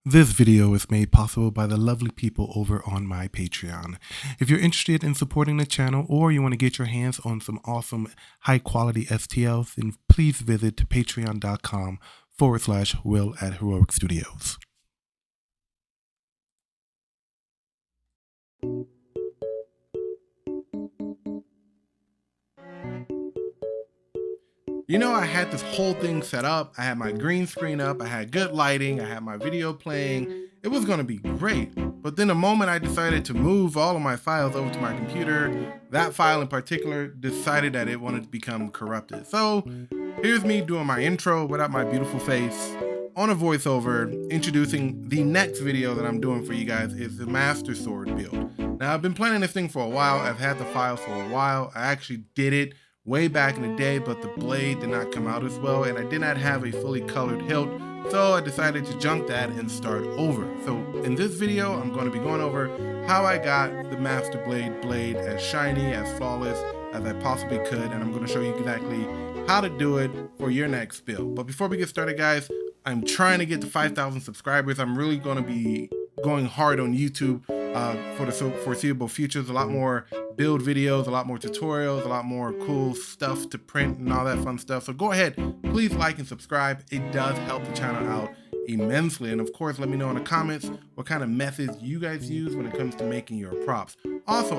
This video is made possible by the lovely people over on my Patreon. If you're interested in supporting the channel or you want to get your hands on some awesome high quality STLs, then please visit patreon.com/Will at Heroic Studios. You know, I had this whole thing set up. I had my green screen up. I had good lighting. I had my video playing. It was going to be great. But then the moment I decided to move all of my files over to my computer, that file in particular decided that it wanted to become corrupted. So here's me doing my intro without my beautiful face on a voiceover, introducing the next video that I'm doing for you guys is the Master Sword build. Now, I've been planning this thing for a while. I've had the file for a while. I actually did it way back in the day, but the blade did not come out as well, and I did not have a fully colored hilt, so I decided to junk that and start over. So in this video, I'm going to be going over how I got the Master blade as shiny, as flawless as I possibly could, and I'm going to show you exactly how to do it for your next build. But before we get started, guys, I'm trying to get to 5,000 subscribers. I'm really going to be going hard on YouTube for the foreseeable future. There's a lot more build videos, a lot more tutorials, a lot more cool stuff to print and all that fun stuff. So go ahead, please like and subscribe. It does help the channel out immensely. And of course, let me know in the comments what kind of methods you guys use when it comes to making your props. Also,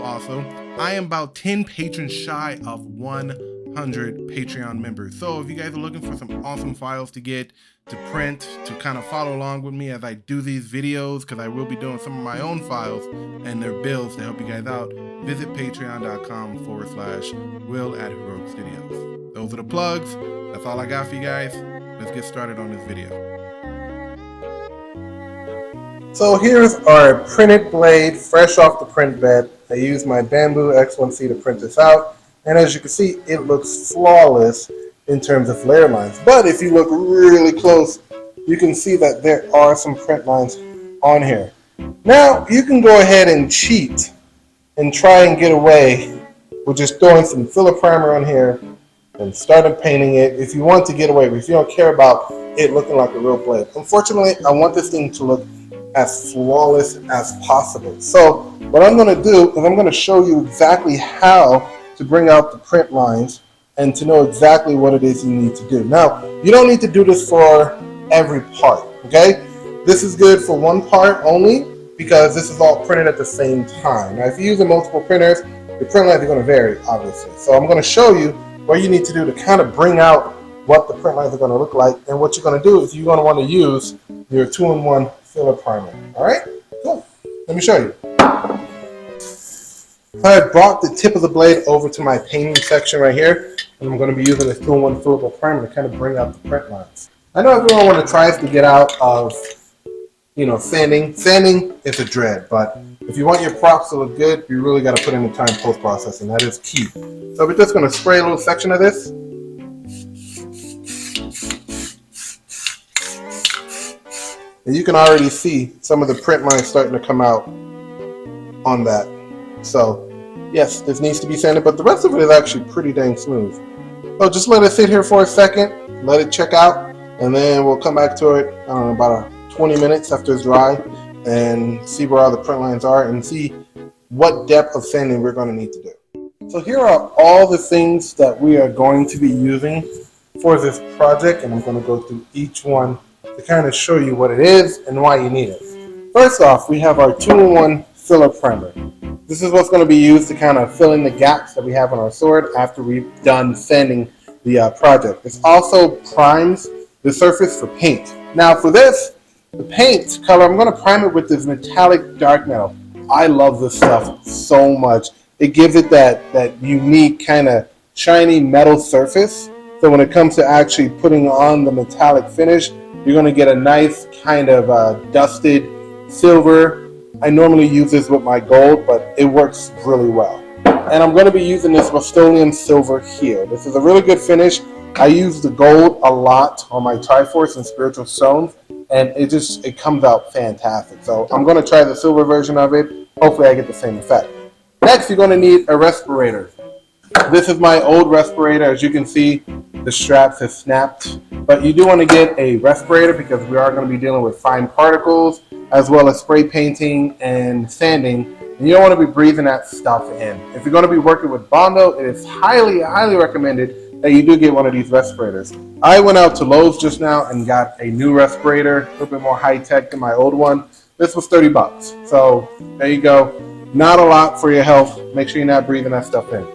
I am about 10 patrons shy of 100 Patreon members. So if you guys are looking for some awesome files to get, to print, to kind of follow along with me as I do these videos, because I will be doing some of my own files and their builds to help you guys out, visit patreon.com/Will at Heroic Studios. Those are the plugs. That's all I got for you guys. Let's get started on this video. So here's our printed blade, fresh off the print bed. I used my bamboo X1C to print this out. And as you can see, it looks flawless in terms of layer lines. But if you look really close, you can see that there are some print lines on here. Now, you can go ahead and cheat and try and get away with just throwing some filler primer on here and starting painting it if you want to get away, if you don't care about it looking like a real blade. Unfortunately, I want this thing to look as flawless as possible. So what I'm going to do is I'm going to show you exactly how to bring out the print lines and to know exactly what it is you need to do. Now, you don't need to do this for every part, okay? This is good for one part only because this is all printed at the same time. Now, if you're using multiple printers, your print lines are going to vary, obviously. So I'm going to show you what you need to do to kind of bring out what the print lines are going to look like. And what you're going to do is you're going to want to use your 2-in-1 filler primer. All right, cool. Let me show you. I brought the tip of the blade over to my painting section right here, and I'm going to be using this 2-in-1 fillable primer to kind of bring out the print lines. I know everyone want to try to get out of, sanding. Sanding is a dread, but if you want your props to look good, you really got to put in the time post-processing. That is key. So we're just going to spray a little section of this. And you can already see some of the print lines starting to come out on that. So, yes, this needs to be sanded, but the rest of it is actually pretty dang smooth. So just let it sit here for a second, let it check out, and then we'll come back to it about 20 minutes after it's dry and see where all the print lines are and see what depth of sanding we're going to need to do. So here are all the things that we are going to be using for this project, and I'm going to go through each one to kind of show you what it is and why you need it. First off, we have our 2-in-1 filler primer. This is what's going to be used to kind of fill in the gaps that we have on our sword after we've done sanding the project. This also primes the surface for paint. Now for this, the paint color, I'm going to prime it with this metallic dark metal. I love this stuff so much. It gives it that unique kind of shiny metal surface. So when it comes to actually putting on the metallic finish, you're going to get a nice kind of dusted silver. I normally use this with my gold, but it works really well. And I'm going to be using this Rust-Oleum silver here. This is a really good finish. I use the gold a lot on my Triforce and Spiritual Stones, and it comes out fantastic. So I'm going to try the silver version of it. Hopefully I get the same effect. Next, you're going to need a respirator. This is my old respirator. As you can see, the straps have snapped. But you do want to get a respirator because we are going to be dealing with fine particles as well as spray painting and sanding. And you don't want to be breathing that stuff in. If you're going to be working with Bondo, it is highly, highly recommended that you do get one of these respirators. I went out to Lowe's just now and got a new respirator, a little bit more high tech than my old one. This was $30. So there you go. Not a lot for your health. Make sure you're not breathing that stuff in.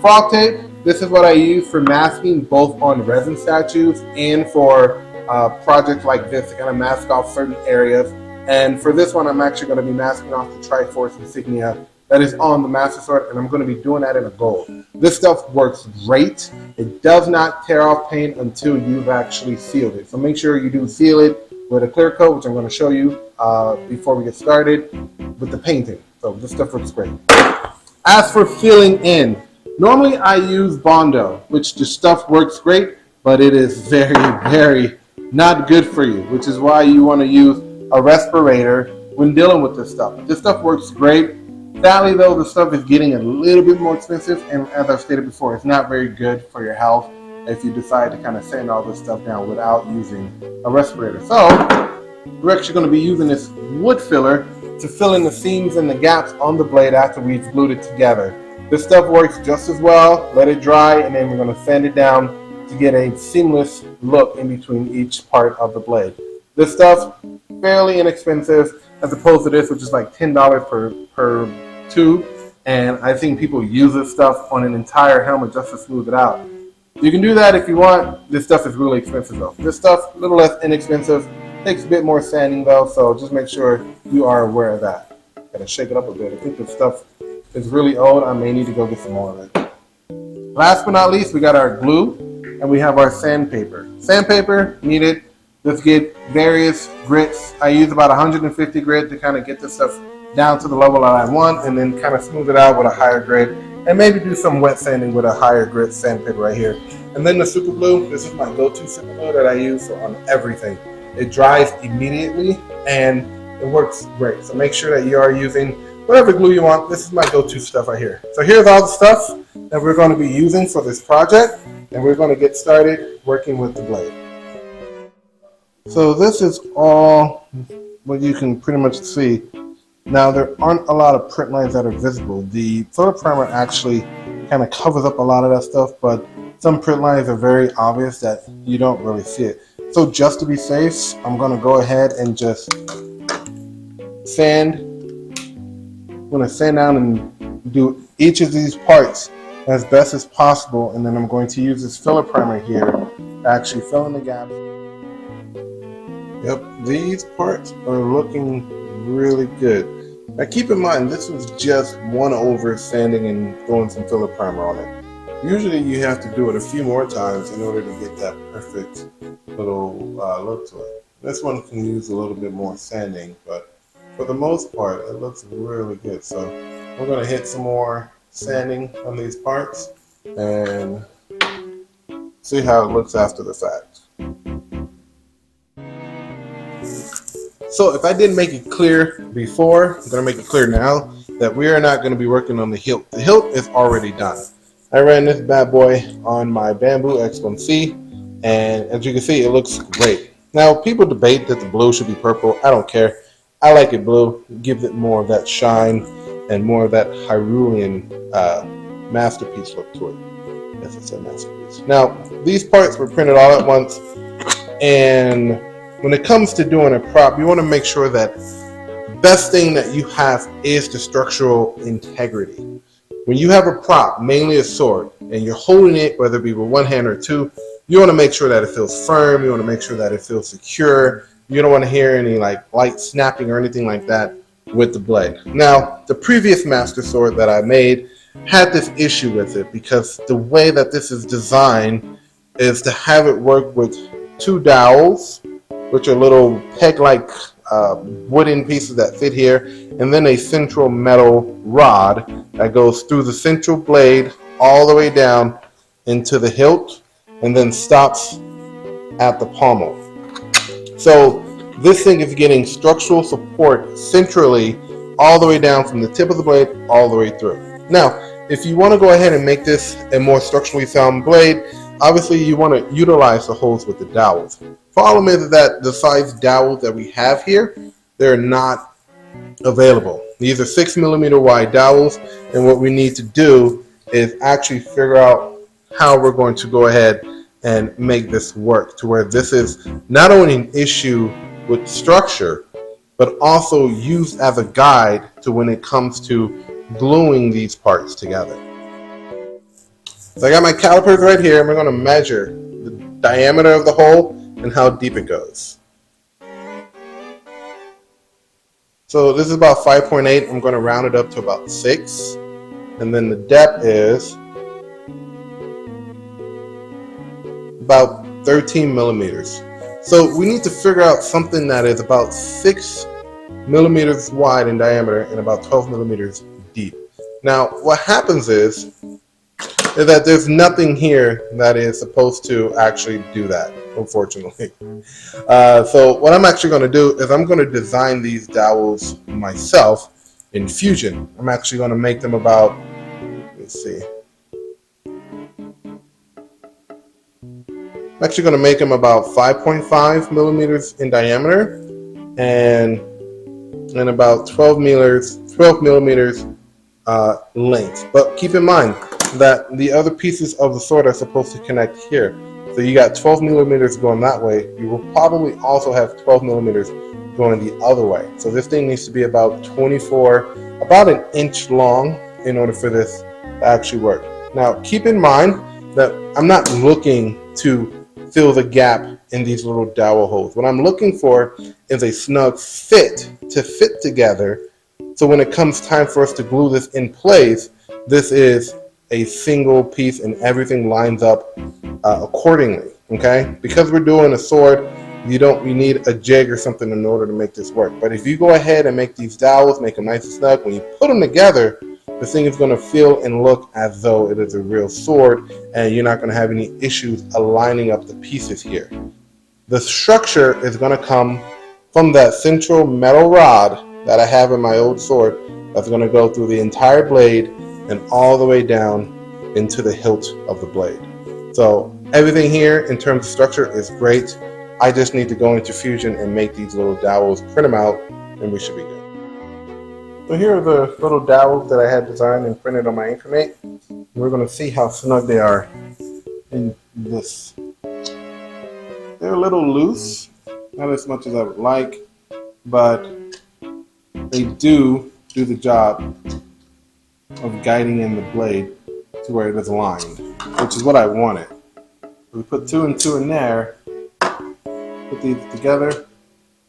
Frog tape. This is what I use for masking both on resin statues and for projects like this to kind of mask off certain areas. And for this one, I'm actually going to be masking off the Triforce insignia that is on the Master Sword, and I'm going to be doing that in a gold. This stuff works great. It does not tear off paint until you've actually sealed it. So make sure you do seal it with a clear coat, which I'm going to show you before we get started with the painting. So this stuff looks great. As for filling in, normally I use Bondo, which the stuff works great, but it is very, very not good for you, which is why you want to use a respirator when dealing with this stuff. This stuff works great. Sadly though, the stuff is getting a little bit more expensive, and as I've stated before, it's not very good for your health if you decide to kind of sand all this stuff down without using a respirator. So we're actually going to be using this wood filler to fill in the seams and the gaps on the blade after we've glued it together. This stuff works just as well. Let it dry, and then we're going to sand it down to get a seamless look in between each part of the blade. This stuff, fairly inexpensive as opposed to this, which is like $10 per tube. And I think people use this stuff on an entire helmet just to smooth it out. You can do that if you want. This stuff is really expensive though. This stuff, a little less inexpensive, takes a bit more sanding though, so just make sure you are aware of that. Gotta shake it up a bit. I think this stuff is really old. I may need to go get some more of it. Last but not least, we got our glue and we have our sandpaper. Sandpaper needed. Let's get various grits. I use about 150 grit to kind of get this stuff down to the level that I want, and then kind of smooth it out with a higher grit, and maybe do some wet sanding with a higher grit sandpaper right here. And then the super glue. This is my go-to super glue that I use on everything. It dries immediately and it works great. So make sure that you are using whatever glue you want. This is my go-to stuff right here. So here's all the stuff that we're going to be using for this project, and we're going to get started working with the blade. So this is all what you can pretty much see. Now there aren't a lot of print lines that are visible. The photo primer actually kind of covers up a lot of that stuff, but some print lines are very obvious that you don't really see it. So just to be safe, I'm going to go ahead and just sand. I'm going to sand down and do each of these parts as best as possible, and then I'm going to use this filler primer here to actually fill in the gaps. Yep, these parts are looking really good. Now keep in mind, this was just one over sanding and throwing some filler primer on it. Usually you have to do it a few more times in order to get that perfect little look to it. This one can use a little bit more sanding, but for the most part, it looks really good. So we're going to hit some more sanding on these parts and see how it looks after the fact. So if I didn't make it clear before, I'm going to make it clear now that we are not going to be working on the hilt. The hilt is already done. I ran this bad boy on my Bamboo X1C, and as you can see, it looks great. Now, people debate that the blue should be purple. I don't care. I like it blue. It gives it more of that shine and more of that Hyrulean masterpiece look to it. Yes, it's a masterpiece. Now, these parts were printed all at once, and when it comes to doing a prop, you want to make sure that the best thing that you have is the structural integrity. When you have a prop, mainly a sword, and you're holding it, whether it be with one hand or two, you want to make sure that it feels firm. You want to make sure that it feels secure. You don't want to hear any like light snapping or anything like that with the blade. Now, the previous Master Sword that I made had this issue with it because the way that this is designed is to have it work with two dowels, which are little peg-like wooden pieces that fit here, and then a central metal rod that goes through the central blade all the way down into the hilt and then stops at the pommel. So this thing is getting structural support centrally all the way down from the tip of the blade all the way through. Now, if you want to go ahead and make this a more structurally sound blade, obviously you want to utilize the holes with the dowels. Problem is that the size dowels that we have here, they're not available. These are 6mm wide dowels, and what we need to do is actually figure out how we're going to go ahead and make this work to where this is not only an issue with structure, but also used as a guide to when it comes to gluing these parts together. So I got my calipers right here, and we're going to measure the diameter of the hole and how deep it goes. So this is about 5.8. I'm going to round it up to about 6. And then the depth is about 13 millimeters. So we need to figure out something that is about 6 millimeters wide in diameter and about 12 millimeters deep. Now what happens is that there's nothing here that is supposed to actually do that, unfortunately. So what I'm actually going to do is I'm going to design these dowels myself in Fusion. I'm actually going to make them about, let's see, I'm actually going to make them about 5.5 millimeters in diameter and about 12 millimeters length. But keep in mind that the other pieces of the sword are supposed to connect here. So you got 12 millimeters going that way. You will probably also have 12 millimeters going the other way. So this thing needs to be about about an inch long in order for this to actually work. Now keep in mind that I'm not looking to fill the gap in these little dowel holes. What I'm looking for is a snug fit to fit together. So when it comes time for us to glue this in place, this is a single piece and everything lines up accordingly. Okay, because we're doing a sword, you need a jig or something in order to make this work. But if you go ahead and make these dowels, make them nice and snug, when you put them together, the thing is going to feel and look as though it is a real sword, and you're not going to have any issues aligning up the pieces here. The structure is going to come from that central metal rod that I have in my old sword that's going to go through the entire blade and all the way down into the hilt of the blade. So everything here in terms of structure is great. I just need to go into Fusion and make these little dowels, print them out, and we should be good. So here are the little dowels that I had designed and printed on my Incremate. We're going to see how snug they are in this. They're a little loose, not as much as I would like, but they do the job of guiding in the blade to where it is aligned, which is what I wanted. We put 2 and 2 in there, put these together.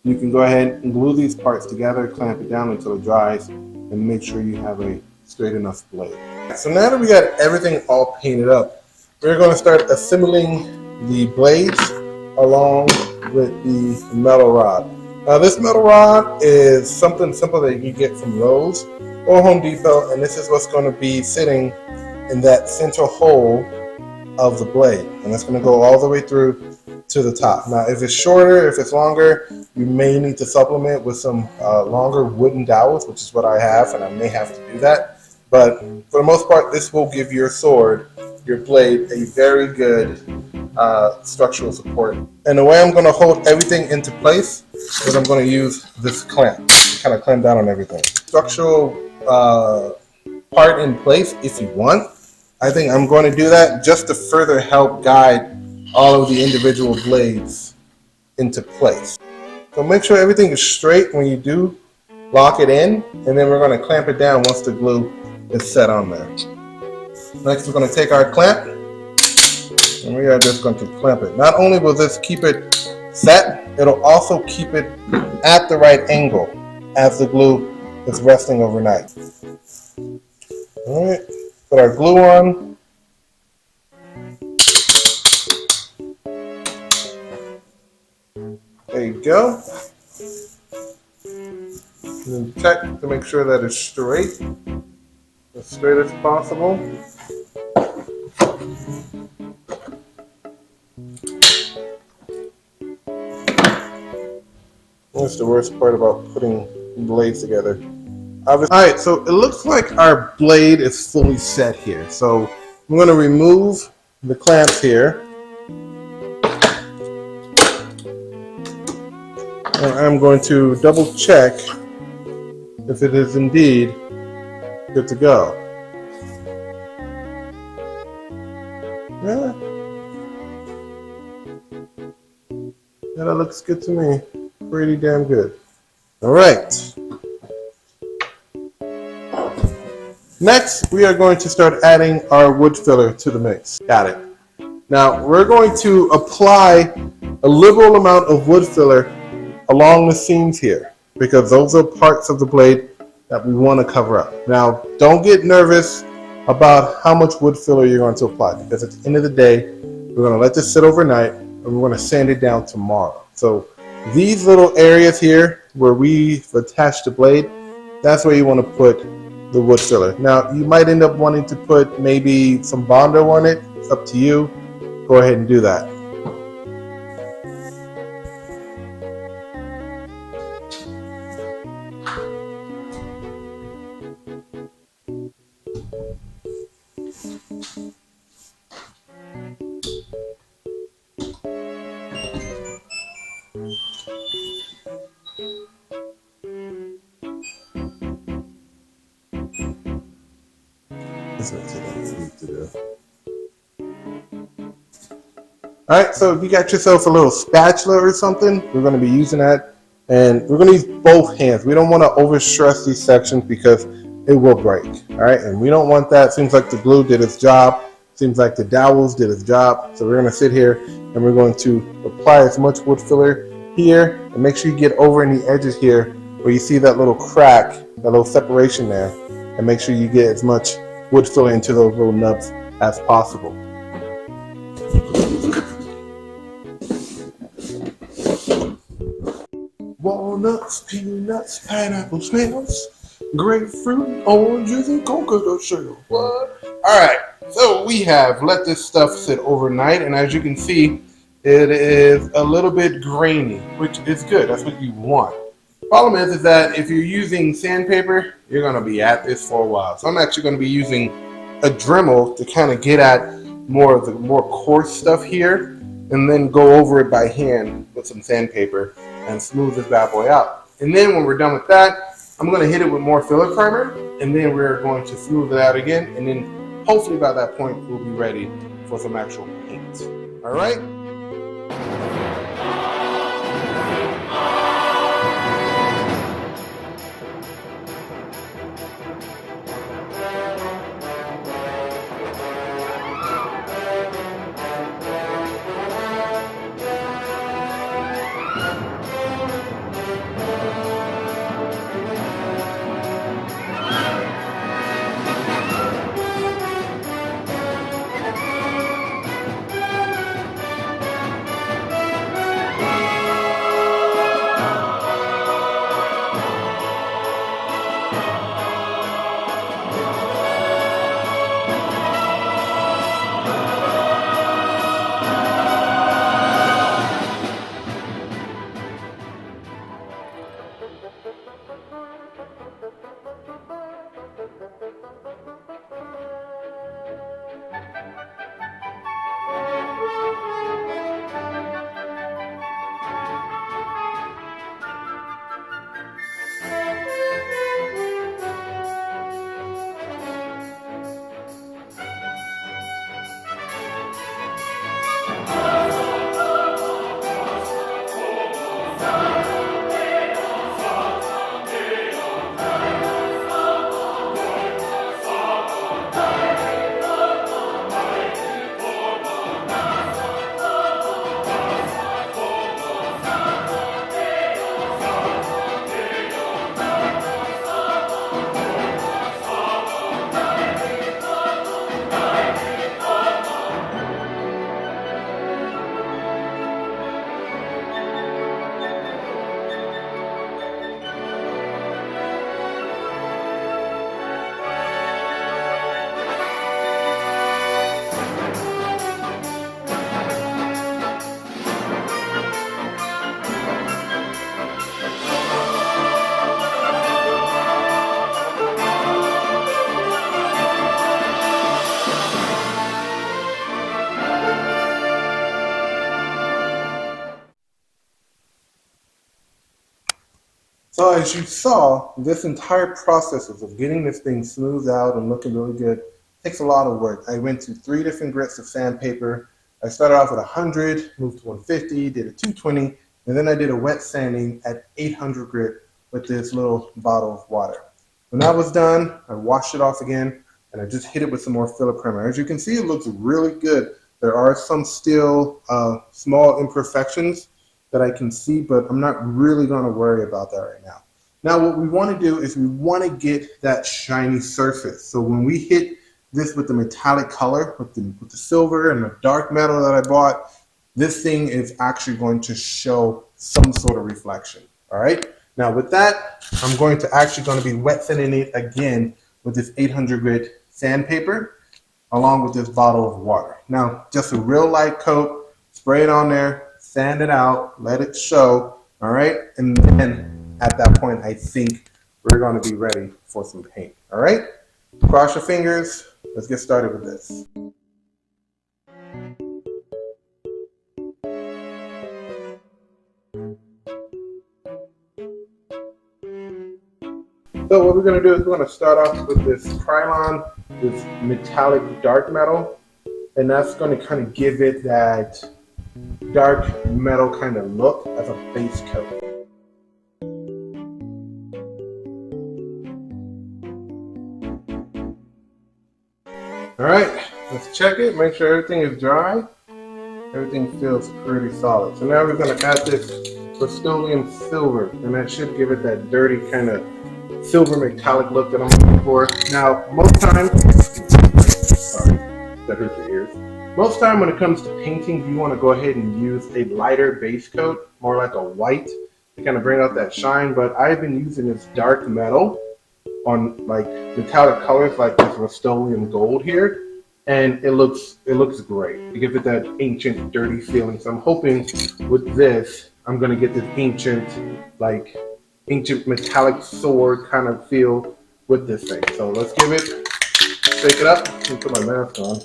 You can go ahead and glue these parts together, clamp it down until it dries, and make sure you have a straight enough blade. So now that we got everything all painted up, we're going to start assembling the blades along with the metal rod. Now this metal rod is something simple that you get from Lowe's or Home Depot, and this is what's going to be sitting in that central hole of the blade, and it's going to go all the way through to the top. Now if it's shorter, if it's longer, you may need to supplement with some longer wooden dowels, which is what I have, and I may have to do that. But for the most part, this will give your sword, your blade, a very good structural support. And the way I'm going to hold everything into place is I'm going to use this clamp, kind of clamp down on everything. Structural part in place if you want. I think I'm going to do that just to further help guide all of the individual blades into place. So make sure everything is straight when you do lock it in, and then we're going to clamp it down once the glue is set on there. Next, we're going to take our clamp and we are just going to clamp it. Not only will this keep it set, it'll also keep it at the right angle as the glue is resting overnight. All right, put our glue on. There you go. And then check to make sure that it's straight, as straight as possible. That's the worst part about putting blades together. Alright, so it looks like our blade is fully set here. So I'm going to remove the clamps here. And I'm going to double check if it is indeed good to go. Yeah, that looks good to me. Pretty damn good. All right. Next, we are going to start adding our wood filler to the mix. Got it. Now, we're going to apply a liberal amount of wood filler along the seams here, because those are parts of the blade that we want to cover up. Now, don't get nervous about how much wood filler you're going to apply, because at the end of the day, we're going to let this sit overnight and we're going to sand it down tomorrow. So these little areas here where we've attached the blade, that's where you want to put the wood filler. Now, you might end up wanting to put maybe some Bondo on it. It's up to you. Go ahead and do that. Alright, so if you got yourself a little spatula or something, we're going to be using that. And we're going to use both hands. We don't want to overstress these sections because it will break. Alright, and we don't want that. Seems like the glue did its job. Seems like the dowels did its job. So we're going to sit here and we're going to apply as much wood filler here. And make sure you get over in the edges here where you see that little crack, that little separation there. And make sure you get as much wood filler into those little nubs as possible. Walnuts, peanuts, pineapple smells, grapefruit, oranges, and coconut shells. What? Alright, so we have let this stuff sit overnight, and as you can see, it is a little bit grainy, which is good. That's what you want. Problem is that if you're using sandpaper, you're going to be at this for a while. So I'm actually going to be using a Dremel to kind of get at more of the more coarse stuff here, and then go over it by hand with some sandpaper and smooth this bad boy out. And then when we're done with that, I'm going to hit it with more filler primer, and then we're going to smooth it out again, and then hopefully by that point we'll be ready for some actual paint. All right? So as you saw, this entire process of getting this thing smoothed out and looking really good takes a lot of work. I went to 3 different grits of sandpaper. I started off at 100, moved to 150, did a 220, and then I did a wet sanding at 800 grit with this little bottle of water. When that was done, I washed it off again, and I just hit it with some more filler primer. As you can see, it looks really good. There are some still small imperfections that I can see, but I'm not really going to worry about that right now. Now what we want to do is we want to get that shiny surface. So when we hit this with the metallic color, with the silver and the dark metal that I bought, this thing is actually going to show some sort of reflection. All right. Now with that, I'm going to be wet sanding it again with this 800 grit sandpaper, along with this bottle of water. Now, just a real light coat, spray it on there, sand it out, let it show, all right? And then at that point, I think we're gonna be ready for some paint, all right? Cross your fingers, let's get started with this. So what we're gonna do is we're gonna start off with this Krylon, this metallic dark metal, and that's gonna kind of give it that dark metal kind of look as a base coat. All right, let's check it, make sure everything is dry. Everything feels pretty solid. So now we're gonna add this Rust-Oleum silver, and that should give it that dirty kind of silver metallic look that I'm looking for. Now, most times, sorry, that hurt your ears. Most time when it comes to painting, you want to go ahead and use a lighter base coat, more like a white, to kind of bring out that shine. But I've been using this dark metal on like metallic colors, like this Rust-Oleum gold here, and it looks great. It gives it that ancient, dirty feeling. So I'm hoping with this, I'm gonna get this ancient metallic sword kind of feel with this thing. So let's give it, shake it up, and put my mask on.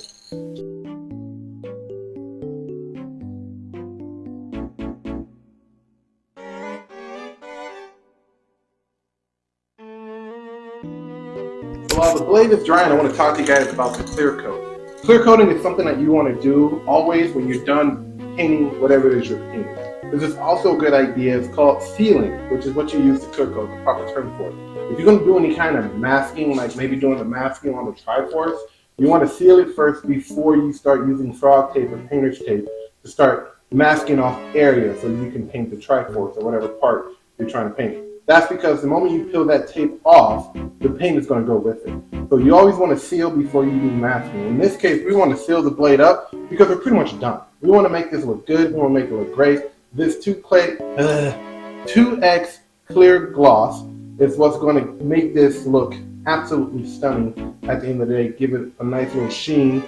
So while the blade is drying, I want to talk to you guys about the clear coat. Clear coating is something that you want to do always when you're done painting whatever it is you're painting. This is also a good idea. It's called sealing, which is what you use to clear coat, the proper term for it. If you're going to do any kind of masking, like maybe doing the masking on the Triforce, you want to seal it first before you start using frog tape or painter's tape to start masking off areas so you can paint the Triforce or whatever part you're trying to paint. That's because the moment you peel that tape off, the paint is going to go with it. So you always want to seal before you do masking. In this case, we want to seal the blade up because we're pretty much done. We want to make this look good. We want to make it look great. This 2X clear gloss is what's going to make this look absolutely stunning at the end of the day. Give it a nice little sheen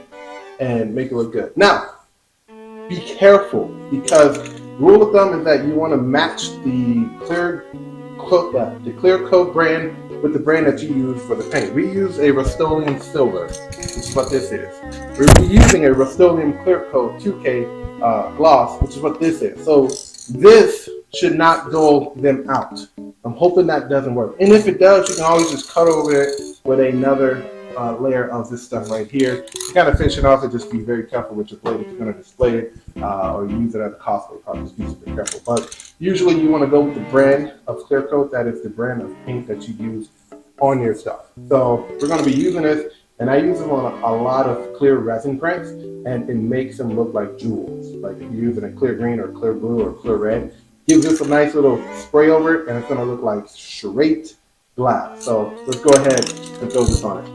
and make it look good. Now, be careful, because rule of thumb is that you want to match the clear coat brand with the brand that you use for the paint. We use a Rust-Oleum silver, which is what this is. We're using a Rust-Oleum clear coat 2K gloss, which is what this is. So this should not dull them out. I'm hoping that doesn't work. And if it does, you can always just cut over it with another layer of this stuff right here. To kind of finish it off, and just be very careful with your blade if you're going to display it or use it as a cosplay product. Just be super careful. But usually you want to go with the brand of clear coat. That is the brand of paint that you use on your stuff. So we're going to be using this, and I use them on a lot of clear resin prints, and it makes them look like jewels. Like if you're using a clear green or clear blue or clear red, gives this a nice little spray over it, and it's going to look like straight glass. So let's go ahead and throw this on it.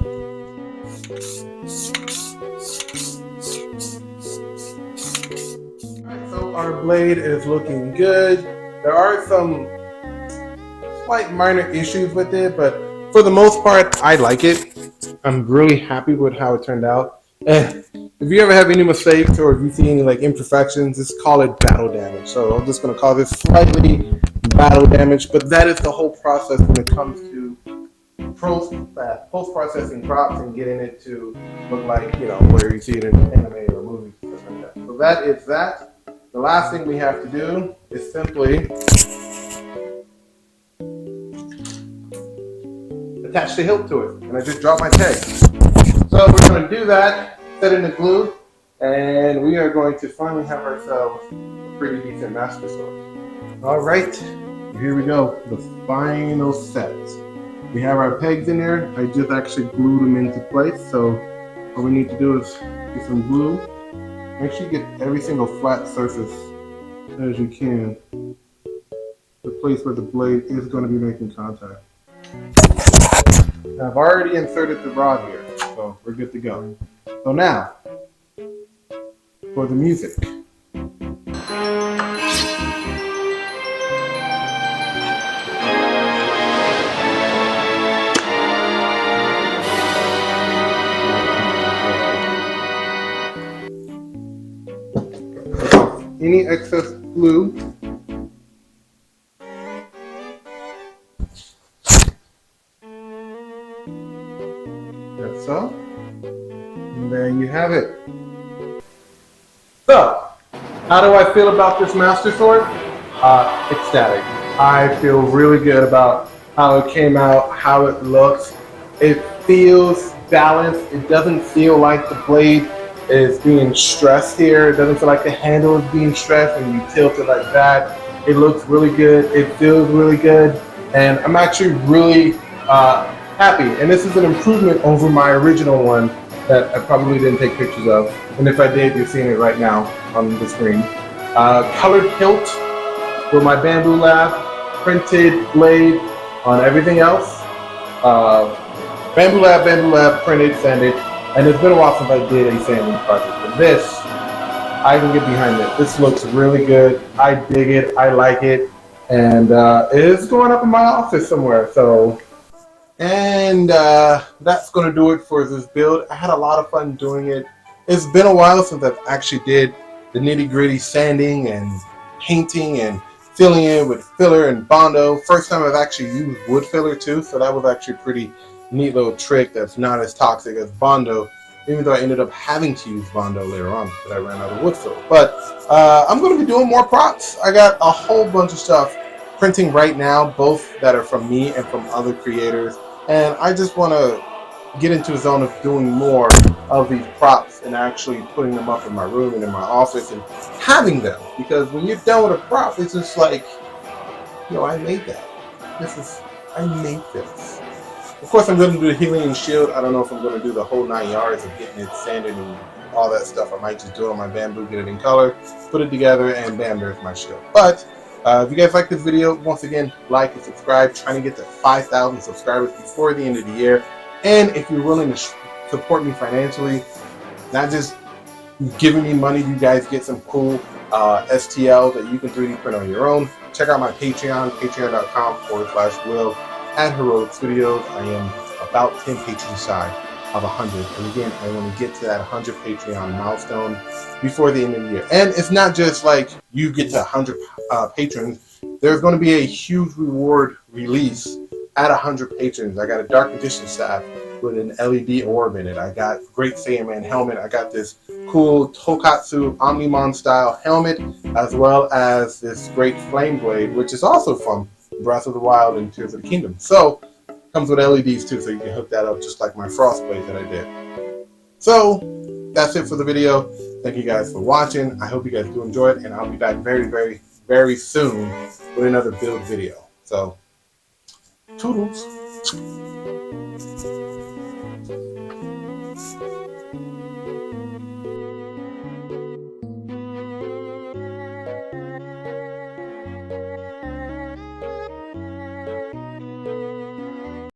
Alright, so our blade is looking good. There are some slight minor issues with it, but for the most part, I like it. I'm really happy with how it turned out. If you ever have any mistakes or if you see any like imperfections, just call it battle damage. So I'm just going to call this slightly battle damage, but that is the whole process when it comes to post-processing props and getting it to look like, you know, where you see it in anime or movies and stuff like that. So that is that. The last thing we have to do is simply attach the hilt to it, and I just drop my peg. So we're going to do that, set in the glue, and we are going to finally have ourselves a pretty decent master sword. All right, here we go, the final set. We have our pegs in there. I just actually glued them into place, so all we need to do is get some glue. Make sure you get every single flat surface as you can, the place where the blade is going to be making contact. Now, I've already inserted the rod here, so we're good to go. So now, for the music. Any excess glue. That's so. And there you have it. So, how do I feel about this master sword? Ecstatic. I feel really good about how it came out, how it looks. It feels balanced. It doesn't feel like the blade is being stressed here. It doesn't feel like the handle is being stressed when you tilt it like that. It looks really good. It feels really good. And I'm actually really happy. And this is an improvement over my original one that I probably didn't take pictures of. And if I did, you're seeing it right now on the screen. Colored hilt with my Bamboo Lab, printed blade on everything else. Bamboo Lab, printed, sanded. And it's been a while since I did a sanding project, but this, I can get behind it. This looks really good. I dig it. I like it. And it is going up in my office somewhere. So, and that's going to do it for this build. I had a lot of fun doing it. It's been a while since I've actually did the nitty-gritty sanding and painting and filling in with filler and Bondo. First time I've actually used wood filler too, so that was actually pretty neat little trick that's not as toxic as Bondo, even though I ended up having to use Bondo later on because I ran out of wood filler. But I'm going to be doing more props. I got a whole bunch of stuff printing right now, both that are from me and from other creators, and I just want to get into a zone of doing more of these props and actually putting them up in my room and in my office and having them, because when you're done with a prop, it's just like, yo, I made that. I made this. Of course, I'm going to do the healing shield. I don't know if I'm going to do the whole 9 yards of getting it sanded and all that stuff. I might just do it on my bamboo, get it in color, put it together, and bam, there's my shield. But if you guys like this video, once again, like and subscribe. Trying to get to 5,000 subscribers before the end of the year. And if you're willing to support me financially, not just giving me money, you guys get some cool STL that you can 3D print on your own. Check out my Patreon, patreon.com/Will at Heroic Studios. I am about 10 patrons shy of 100. And again, I want to get to that 100 Patreon milestone before the end of the year. And it's not just like you get to 100 patrons. There's going to be a huge reward release at 100 patrons. I got a Dark Edition staff with an LED orb in it. I got Great Saiyaman helmet. I got this cool Tokatsu Omnimon style helmet, as well as this great Flame Blade, which is also from Breath of the Wild and Tears of the Kingdom. So, comes with LEDs too, so you can hook that up just like my Frost Blade that I did. So, that's it for the video. Thank you guys for watching. I hope you guys do enjoy it, and I'll be back very, very, very soon with another build video. So, toodles.